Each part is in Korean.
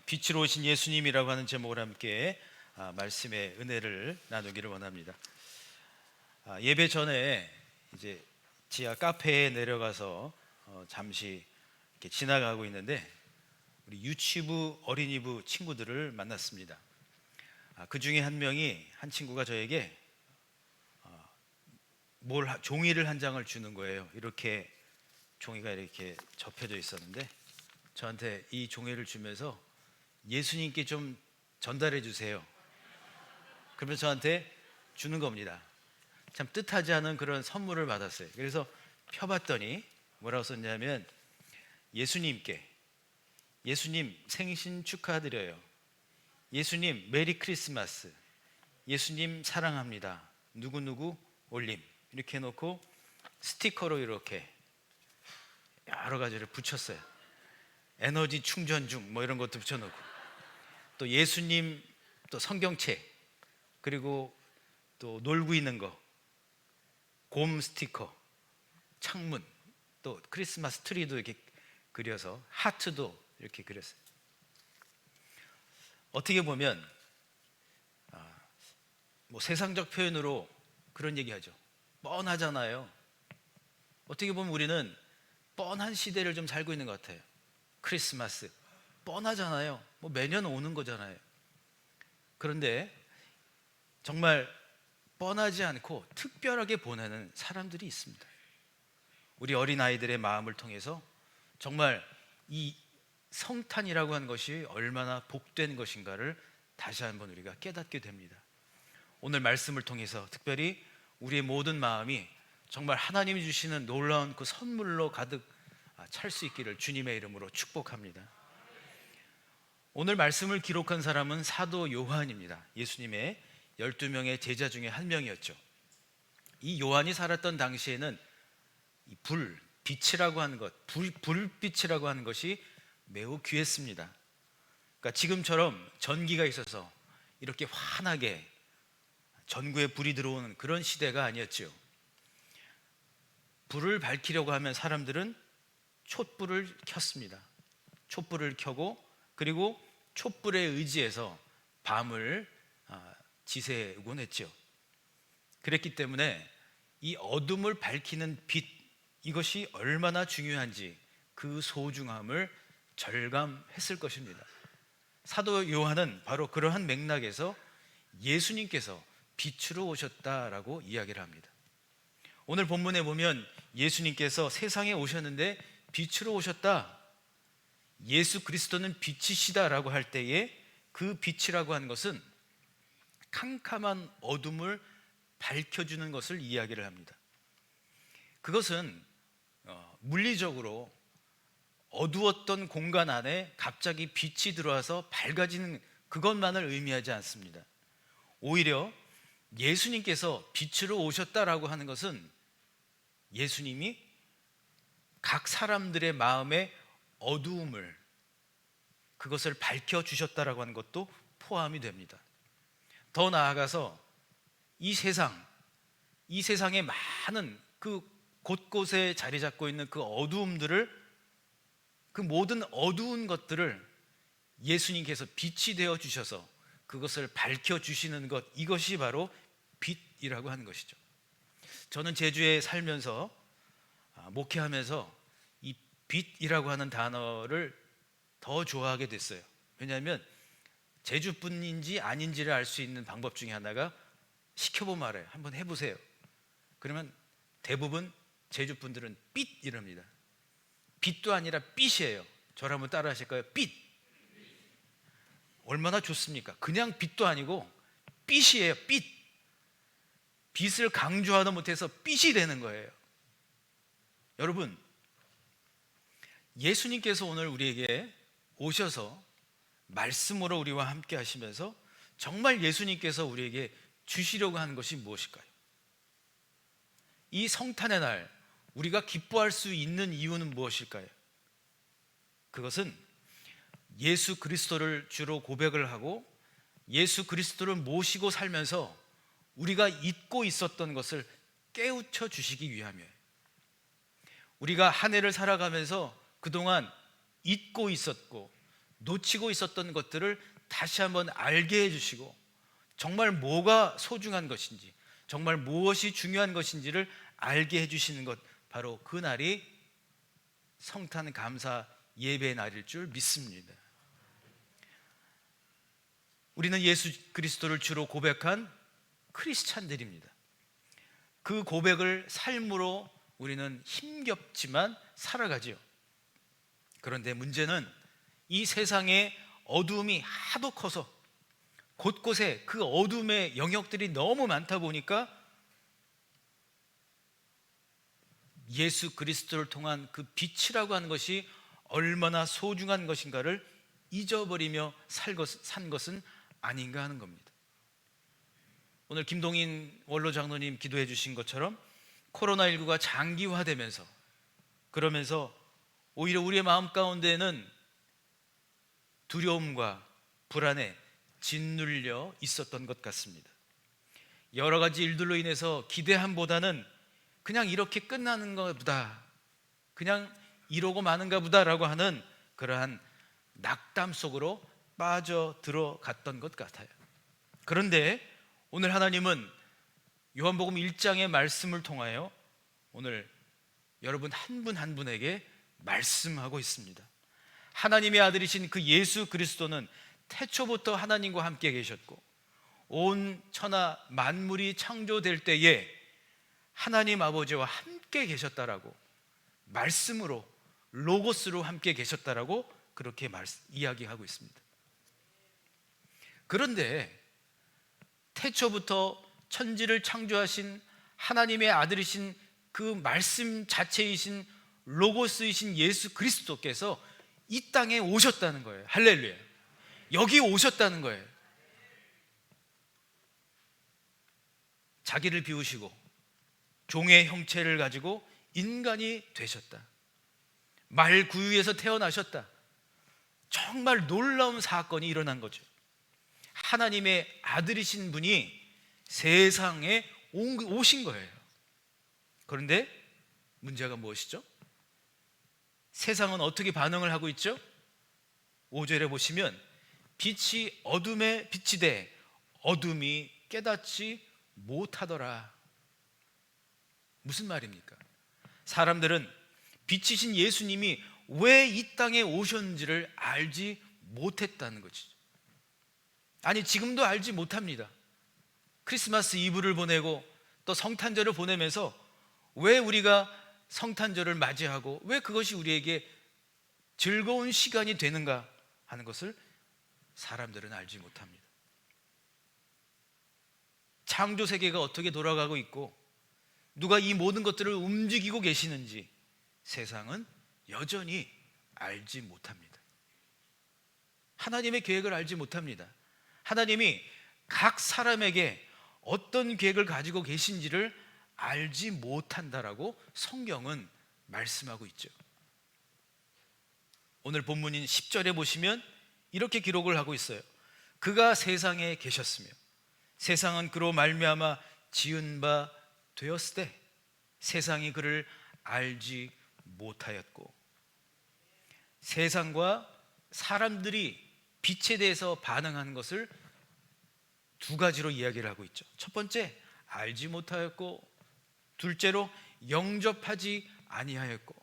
빛으로 오신 예수님이라고 하는 제목으로 함께 말씀의 은혜를 나누기를 원합니다. 예배 전에 이제 지하 카페에 내려가서 잠시 이렇게 지나가고 있는데 우리 유치부 어린이부 친구들을 만났습니다. 그 중에 한 친구가 저에게 종이를 한 장을 주는 거예요. 이렇게 종이가 이렇게 접혀져 있었는데 저한테 이 종이를 주면서 예수님께 좀 전달해 주세요. 그러면서 저한테 주는 겁니다. 참 뜻하지 않은 그런 선물을 받았어요. 그래서 펴봤더니 뭐라고 썼냐면 예수님께, 예수님 생신 축하드려요, 예수님 메리 크리스마스, 예수님 사랑합니다, 누구누구 올림, 이렇게 해놓고 스티커로 이렇게 여러 가지를 붙였어요. 에너지 충전 중 뭐 이런 것도 붙여놓고, 또 예수님 또 성경책, 그리고 또 놀고 있는 거, 곰 스티커, 창문, 또 크리스마스 트리도 이렇게 그려서 하트도 이렇게 그렸어요. 어떻게 보면 뭐 세상적 표현으로 그런 얘기하죠. 뻔하잖아요. 어떻게 보면 우리는 뻔한 시대를 좀 살고 있는 것 같아요. 크리스마스 뻔하잖아요. 뭐 매년 오는 거잖아요. 그런데 정말 뻔하지 않고 특별하게 보내는 사람들이 있습니다. 우리 어린아이들의 마음을 통해서 정말 이 성탄이라고 하는 것이 얼마나 복된 것인가를 다시 한번 우리가 깨닫게 됩니다. 오늘 말씀을 통해서 특별히 우리의 모든 마음이 정말 하나님이 주시는 놀라운 그 선물로 가득 찰 수 있기를 주님의 이름으로 축복합니다. 오늘 말씀을 기록한 사람은 사도 요한입니다. 예수님의 12명의 제자 중에 한 명이었죠. 이 요한이 살았던 당시에는 이 빛이라고 하는 것, 불빛이라고 하는 것이 매우 귀했습니다. 그러니까 지금처럼 전기가 있어서 이렇게 환하게 전구에 불이 들어오는 그런 시대가 아니었죠. 불을 밝히려고 하면 사람들은 촛불을 켰습니다. 촛불을 켜고 그리고 촛불에 의지해서 밤을 지새곤 했죠. 그랬기 때문에 이 어둠을 밝히는 빛, 이것이 얼마나 중요한지 그 소중함을 절감했을 것입니다. 사도 요한은 바로 그러한 맥락에서 예수님께서 빛으로 오셨다라고 이야기를 합니다. 오늘 본문에 보면 예수님께서 세상에 오셨는데 빛으로 오셨다, 예수 그리스도는 빛이시다라고 할 때에 그 빛이라고 하는 것은 캄캄한 어둠을 밝혀주는 것을 이야기를 합니다. 그것은 물리적으로 어두웠던 공간 안에 갑자기 빛이 들어와서 밝아지는 그것만을 의미하지 않습니다. 오히려 예수님께서 빛으로 오셨다라고 하는 것은 예수님이 각 사람들의 마음의 어두움을, 그것을 밝혀주셨다라고 하는 것도 포함이 됩니다. 더 나아가서 이 세상에 많은 그 곳곳에 자리 잡고 있는 그 어두움들을, 그 모든 어두운 것들을 예수님께서 빛이 되어 주셔서 그것을 밝혀주시는 것, 이것이 바로 빛이라고 하는 것이죠. 저는 제주에 살면서 목회하면서 이 빛이라고 하는 단어를 더 좋아하게 됐어요. 왜냐하면 제주분인지 아닌지를 알 수 있는 방법 중에 하나가 시켜보면 알아요. 한번 해보세요. 그러면 대부분 제주분들은 빛 이럽니다. 빛도 아니라 빛이에요. 저를 한번 따라 하실까요? 빛. 얼마나 좋습니까? 그냥 빛도 아니고 빛이에요. 빛. 빛을 강조하다 못해서 빛이 되는 거예요. 여러분, 예수님께서 오늘 우리에게 오셔서 말씀으로 우리와 함께 하시면서 정말 예수님께서 우리에게 주시려고 하는 것이 무엇일까요? 이 성탄의 날 우리가 기뻐할 수 있는 이유는 무엇일까요? 그것은 예수 그리스도를 주로 고백을 하고 예수 그리스도를 모시고 살면서 우리가 잊고 있었던 것을 깨우쳐 주시기 위함이에요. 우리가 한 해를 살아가면서 그동안 잊고 있었고 놓치고 있었던 것들을 다시 한번 알게 해주시고, 정말 뭐가 소중한 것인지, 정말 무엇이 중요한 것인지를 알게 해주시는 것, 바로 그 날이 성탄 감사 예배의 날일 줄 믿습니다. 우리는 예수 그리스도를 주로 고백한 크리스찬들입니다. 그 고백을 삶으로 우리는 힘겹지만 살아가지요. 그런데 문제는 이 세상의 어두움이 하도 커서 곳곳에 그 어둠의 영역들이 너무 많다 보니까 예수 그리스도를 통한 그 빛이라고 하는 것이 얼마나 소중한 것인가를 잊어버리며 산 것은 아닌가 하는 겁니다. 오늘 김동인 원로 장로님 기도해 주신 것처럼 코로나19가 장기화되면서, 그러면서 오히려 우리의 마음 가운데는 두려움과 불안에 짓눌려 있었던 것 같습니다. 여러 가지 일들로 인해서 기대함보다는 그냥 이렇게 끝나는가 보다, 그냥 이러고 마는가 보다라고 하는 그러한 낙담 속으로 빠져 들어갔던 것 같아요. 그런데 오늘 하나님은 요한복음 1장의 말씀을 통하여 오늘 여러분 한 분 한 분에게 말씀하고 있습니다. 하나님의 아들이신 그 예수 그리스도는 태초부터 하나님과 함께 계셨고, 온 천하 만물이 창조될 때에 하나님 아버지와 함께 계셨다라고, 말씀으로, 로고스로 함께 계셨다라고 그렇게 이야기하고 있습니다. 그런데 태초부터 천지를 창조하신 하나님의 아들이신 그 말씀 자체이신 로고스이신 예수 그리스도께서 이 땅에 오셨다는 거예요. 할렐루야. 여기 오셨다는 거예요. 자기를 비우시고 종의 형체를 가지고 인간이 되셨다. 말 구유에서 태어나셨다. 정말 놀라운 사건이 일어난 거죠. 하나님의 아들이신 분이 세상에 오신 거예요. 그런데 문제가 무엇이죠? 세상은 어떻게 반응을 하고 있죠? 5절에 보시면 빛이 어둠에 비치되 어둠이 깨닫지 못하더라. 무슨 말입니까? 사람들은 빛이신 예수님이 왜 이 땅에 오셨는지를 알지 못했다는 것이죠. 아니, 지금도 알지 못합니다. 크리스마스 이브를 보내고 또 성탄절을 보내면서 왜 우리가 성탄절을 맞이하고 왜 그것이 우리에게 즐거운 시간이 되는가 하는 것을 사람들은 알지 못합니다. 창조 세계가 어떻게 돌아가고 있고 누가 이 모든 것들을 움직이고 계시는지 세상은 여전히 알지 못합니다. 하나님의 계획을 알지 못합니다. 하나님이 각 사람에게 어떤 계획을 가지고 계신지를 알지 못한다라고 성경은 말씀하고 있죠. 오늘 본문인 10절에 보시면 이렇게 기록을 하고 있어요. 그가 세상에 계셨으며 세상은 그로 말미암아 지은 바 되었을 때 세상이 그를 알지 못하였고, 세상과 사람들이 빛에 대해서 반응하는 것을 두 가지로 이야기를 하고 있죠. 첫 번째, 알지 못하였고, 둘째로 영접하지 아니하였고.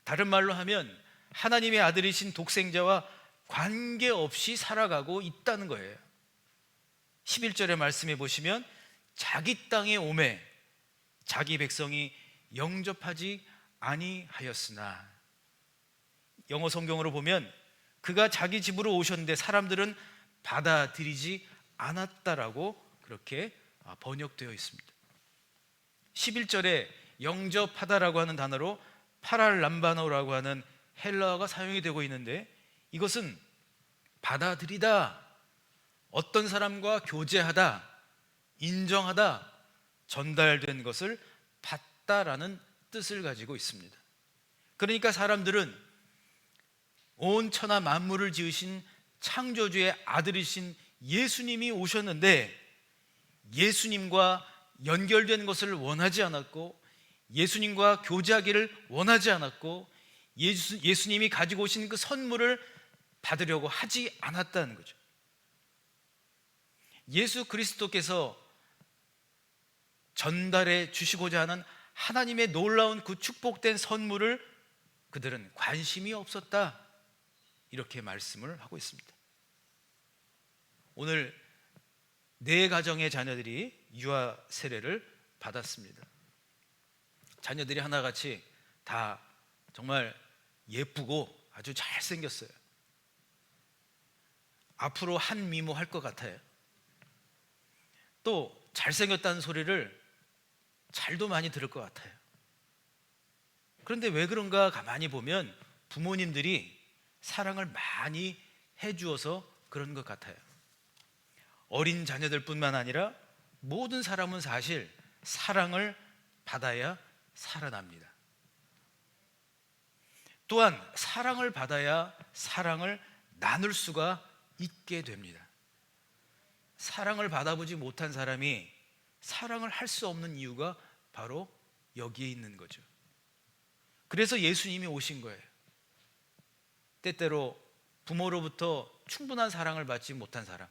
다른 말로 하면 하나님의 아들이신 독생자와 관계없이 살아가고 있다는 거예요. 11절의 말씀에 보시면 자기 땅에 오매 자기 백성이 영접하지 아니하였으나, 영어 성경으로 보면 그가 자기 집으로 오셨는데 사람들은 받아들이지 않았다라고 그렇게 번역되어 있습니다. 11절에 영접하다라고 하는 단어로 파랄람바노라고 하는 헬라어가 사용이 되고 있는데, 이것은 받아들이다, 어떤 사람과 교제하다, 인정하다, 전달된 것을 받다라는 뜻을 가지고 있습니다. 그러니까 사람들은 온 천하 만물을 지으신 창조주의 아들이신 예수님이 오셨는데 예수님과 연결된 것을 원하지 않았고, 예수님과 교제하기를 원하지 않았고, 예수님이 가지고 오신 그 선물을 받으려고 하지 않았다는 거죠. 예수 그리스도께서 전달해 주시고자 하는 하나님의 놀라운 그 축복된 선물을 그들은 관심이 없었다, 이렇게 말씀을 하고 있습니다. 오늘 네 가정의 자녀들이 유아 세례를 받았습니다. 자녀들이 하나같이 다 정말 예쁘고 아주 잘생겼어요. 앞으로 한 미모 할 것 같아요. 또 잘생겼다는 소리를 잘도 많이 들을 것 같아요. 그런데 왜 그런가 가만히 보면 부모님들이 사랑을 많이 해주어서 그런 것 같아요. 어린 자녀들뿐만 아니라 모든 사람은 사실 사랑을 받아야 살아납니다. 또한 사랑을 받아야 사랑을 나눌 수가 있게 됩니다. 사랑을 받아보지 못한 사람이 사랑을 할 수 없는 이유가 바로 여기에 있는 거죠. 그래서 예수님이 오신 거예요. 때때로 부모로부터 충분한 사랑을 받지 못한 사람,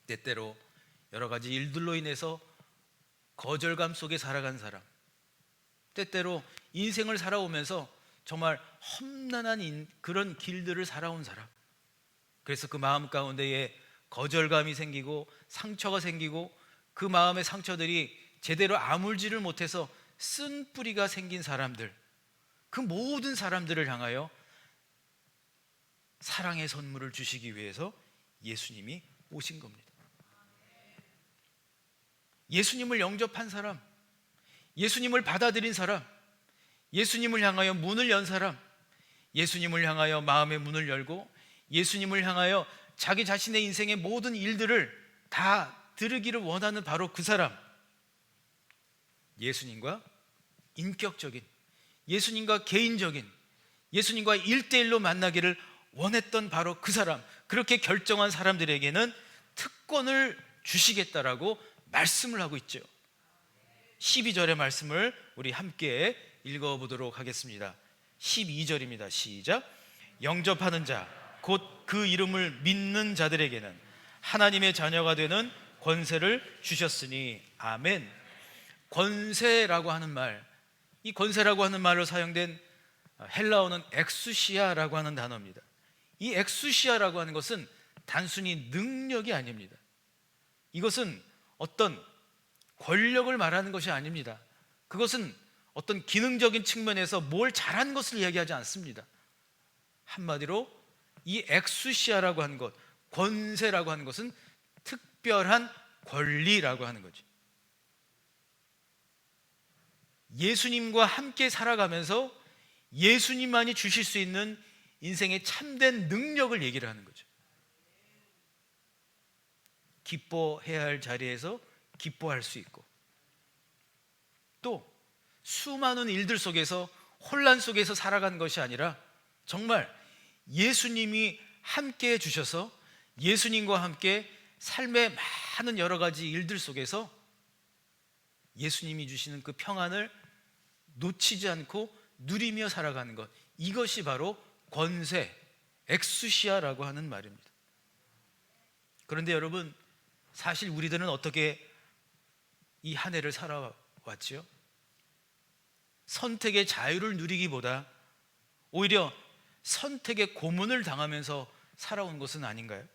때때로 여러 가지 일들로 인해서 거절감 속에 살아간 사람, 때때로 인생을 살아오면서 정말 험난한 그런 길들을 살아온 사람, 그래서 그 마음 가운데에 거절감이 생기고 상처가 생기고 그 마음의 상처들이 제대로 아물지를 못해서 쓴 뿌리가 생긴 사람들, 그 모든 사람들을 향하여 사랑의 선물을 주시기 위해서 예수님이 오신 겁니다. 예수님을 영접한 사람, 예수님을 받아들인 사람, 예수님을 향하여 문을 연 사람, 예수님을 향하여 마음의 문을 열고 예수님을 향하여 자기 자신의 인생의 모든 일들을 다 들으기를 원하는 바로 그 사람, 예수님과 인격적인, 예수님과 개인적인, 예수님과 1대1로 만나기를 원했던 바로 그 사람, 그렇게 결정한 사람들에게는 특권을 주시겠다라고 말씀을 하고 있죠. 12절의 말씀을 우리 함께 읽어보도록 하겠습니다. 12절입니다. 시작. 영접하는 자, 곧 그 이름을 믿는 자들에게는 하나님의 자녀가 되는 권세를 주셨으니 아멘. 권세라고 하는 말, 이 권세라고 하는 말로 사용된 헬라어는 엑수시아라고 하는 단어입니다. 이 엑수시아라고 하는 것은 단순히 능력이 아닙니다. 이것은 어떤 권력을 말하는 것이 아닙니다. 그것은 어떤 기능적인 측면에서 뭘 잘한 것을 이야기하지 않습니다. 한마디로 이 엑수시아라고 하는 것, 권세라고 하는 것은 특별한 권리라고 하는 거죠. 예수님과 함께 살아가면서 예수님만이 주실 수 있는 인생의 참된 능력을 얘기를 하는 거죠. 기뻐해야 할 자리에서 기뻐할 수 있고, 또 수많은 일들 속에서 혼란 속에서 살아가는 것이 아니라 정말 예수님이 함께 해주셔서 예수님과 함께 삶의 많은 여러 가지 일들 속에서 예수님이 주시는 그 평안을 놓치지 않고 누리며 살아가는 것, 이것이 바로 권세, 엑수시아라고 하는 말입니다. 그런데 여러분, 사실 우리들은 어떻게 이 한 해를 살아왔지요? 선택의 자유를 누리기보다 오히려 선택의 고문을 당하면서 살아온 것은 아닌가요?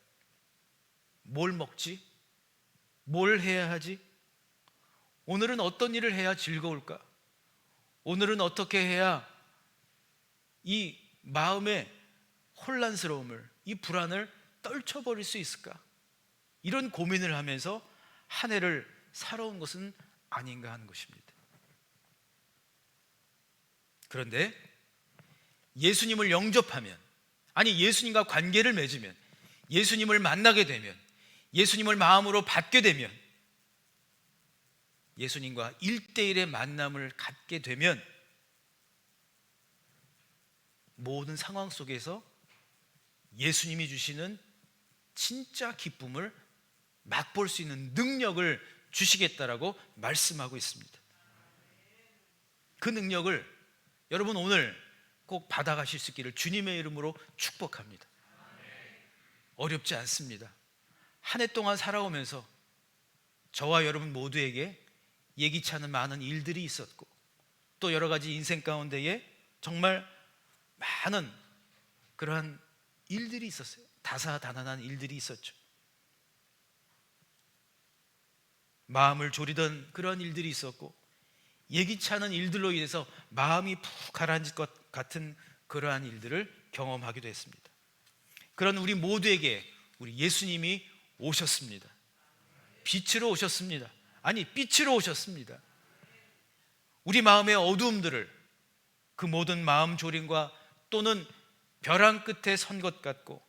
뭘 먹지? 뭘 해야 하지? 오늘은 어떤 일을 해야 즐거울까? 오늘은 어떻게 해야 이 마음의 혼란스러움을, 이 불안을 떨쳐버릴 수 있을까? 이런 고민을 하면서 한 해를 살아온 것은 아닌가 하는 것입니다. 그런데 예수님을 영접하면, 아니 예수님과 관계를 맺으면, 예수님을 만나게 되면, 예수님을 마음으로 받게 되면, 예수님과 1대1의 만남을 갖게 되면 모든 상황 속에서 예수님이 주시는 진짜 기쁨을 맛볼 수 있는 능력을 주시겠다라고 말씀하고 있습니다. 그 능력을 여러분 오늘 꼭 받아가실 수 있기를 주님의 이름으로 축복합니다. 어렵지 않습니다. 한 해 동안 살아오면서 저와 여러분 모두에게 예기치 않은 많은 일들이 있었고, 또 여러 가지 인생 가운데에 정말 많은 그러한 일들이 있었어요. 다사다난한 일들이 있었죠. 마음을 졸이던 그런 일들이 있었고, 예기치 않은 일들로 인해서 마음이 푹 가라앉을 것 같은 그러한 일들을 경험하기도 했습니다. 그런 우리 모두에게 우리 예수님이 오셨습니다. 빛으로 오셨습니다. 아니, 빛으로 오셨습니다. 우리 마음의 어두움들을, 그 모든 마음 졸임과 또는 벼랑 끝에 선 것 같고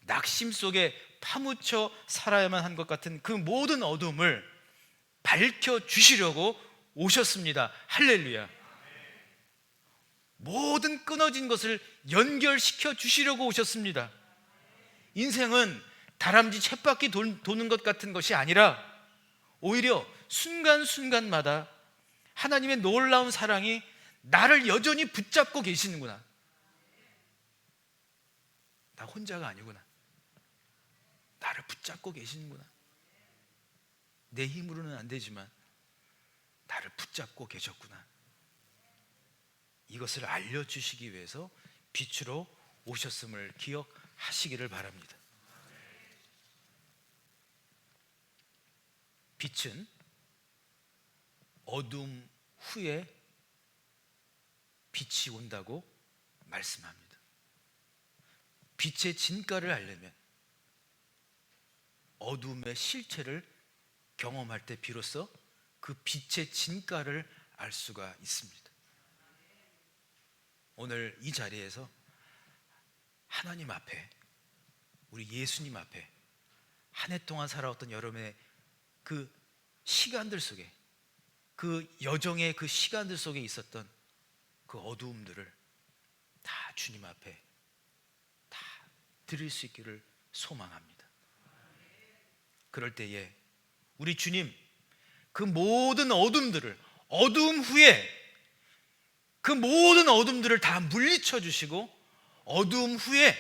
낙심 속에 파묻혀 살아야만 한 것 같은 그 모든 어두움을 밝혀주시려고 오셨습니다. 할렐루야. 모든 끊어진 것을 연결시켜 주시려고 오셨습니다. 인생은 다람쥐 쳇바퀴 도는 것 같은 것이 아니라 오히려 순간순간마다 하나님의 놀라운 사랑이 나를 여전히 붙잡고 계시는구나. 나 혼자가 아니구나. 나를 붙잡고 계시는구나. 내 힘으로는 안 되지만 나를 붙잡고 계셨구나. 이것을 알려주시기 위해서 빛으로 오셨음을 기억하시기를 바랍니다. 빛은 어둠 후에 빛이 온다고 말씀합니다. 빛의 진가를 알려면 어둠의 실체를 경험할 때 비로소 그 빛의 진가를 알 수가 있습니다. 오늘 이 자리에서 하나님 앞에, 우리 예수님 앞에 한 해 동안 살아왔던 여러분의 그 시간들 속에, 그 여정의 그 시간들 속에 있었던 그 어두움들을 다 주님 앞에 다 드릴 수 있기를 소망합니다. 그럴 때에 우리 주님 그 모든 어둠들을, 어두움 후에 그 모든 어둠들을 다 물리쳐 주시고 어두움 후에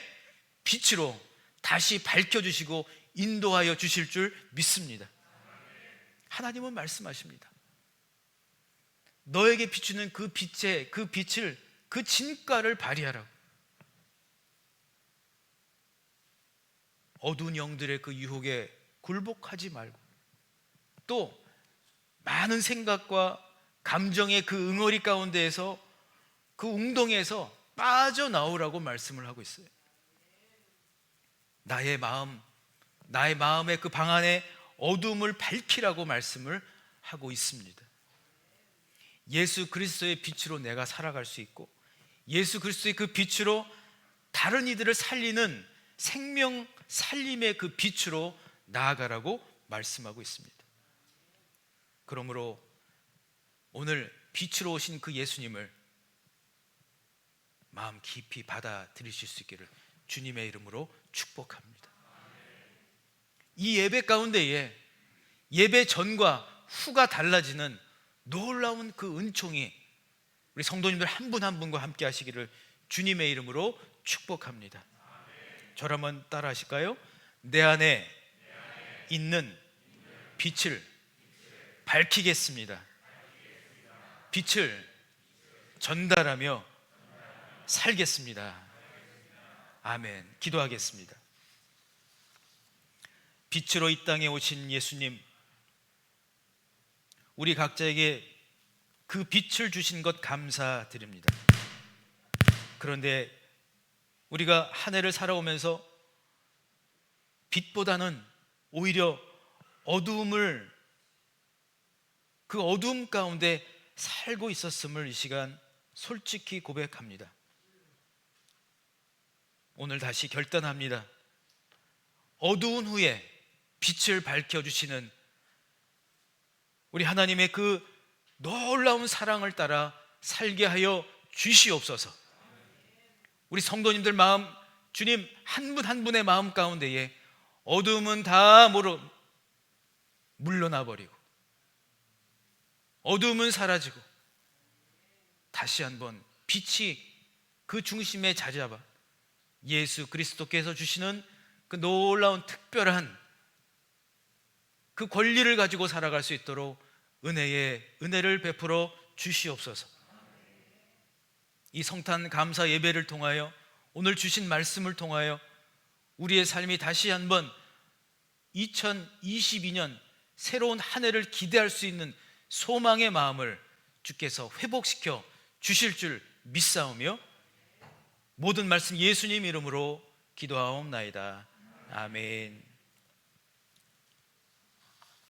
빛으로 다시 밝혀주시고 인도하여 주실 줄 믿습니다. 하나님은 말씀하십니다. 너에게 비추는 그 빛을, 그 진가를 발휘하라고. 어두운 영들의 그 유혹에 굴복하지 말고, 또 많은 생각과 감정의 그 응어리 가운데에서, 그 웅덩이에서 빠져나오라고 말씀을 하고 있어요. 나의 마음의 그 방 안에 어둠을 밝히라고 말씀을 하고 있습니다. 예수 그리스도의 빛으로 내가 살아갈 수 있고, 예수 그리스도의 그 빛으로 다른 이들을 살리는 생명 살림의 그 빛으로 나아가라고 말씀하고 있습니다. 그러므로 오늘 빛으로 오신 그 예수님을 마음 깊이 받아들이실 수 있기를 주님의 이름으로 축복합니다. 이 예배 가운데에 예배 전과 후가 달라지는 놀라운 그 은총이 우리 성도님들 한 분 한 분과 함께 하시기를 주님의 이름으로 축복합니다. 저를 한번 따라 하실까요? 내 안에 있는 빛을 밝히겠습니다. 빛을 전달하며 살겠습니다. 아멘. 기도하겠습니다. 빛으로 이 땅에 오신 예수님, 우리 각자에게 그 빛을 주신 것 감사드립니다. 그런데 우리가 한 해를 살아오면서 빛보다는 오히려 그 어두움 가운데 살고 있었음을 이 시간 솔직히 고백합니다. 오늘 다시 결단합니다. 어두운 후에 빛을 밝혀주시는 우리 하나님의 그 놀라운 사랑을 따라 살게 하여 주시옵소서. 우리 성도님들 마음, 주님 한 분 한 분의 마음 가운데에 어두움은 다 물러나 버리고, 어두움은 사라지고 다시 한번 빛이 그 중심에 자리 잡아 예수 그리스도께서 주시는 그 놀라운 특별한 그 권리를 가지고 살아갈 수 있도록 은혜를 베풀어 주시옵소서. 이 성탄 감사 예배를 통하여, 오늘 주신 말씀을 통하여 우리의 삶이 다시 한번 2022년 새로운 한 해를 기대할 수 있는 소망의 마음을 주께서 회복시켜 주실 줄 믿사오며, 모든 말씀 예수님 이름으로 기도하옵나이다. 아멘.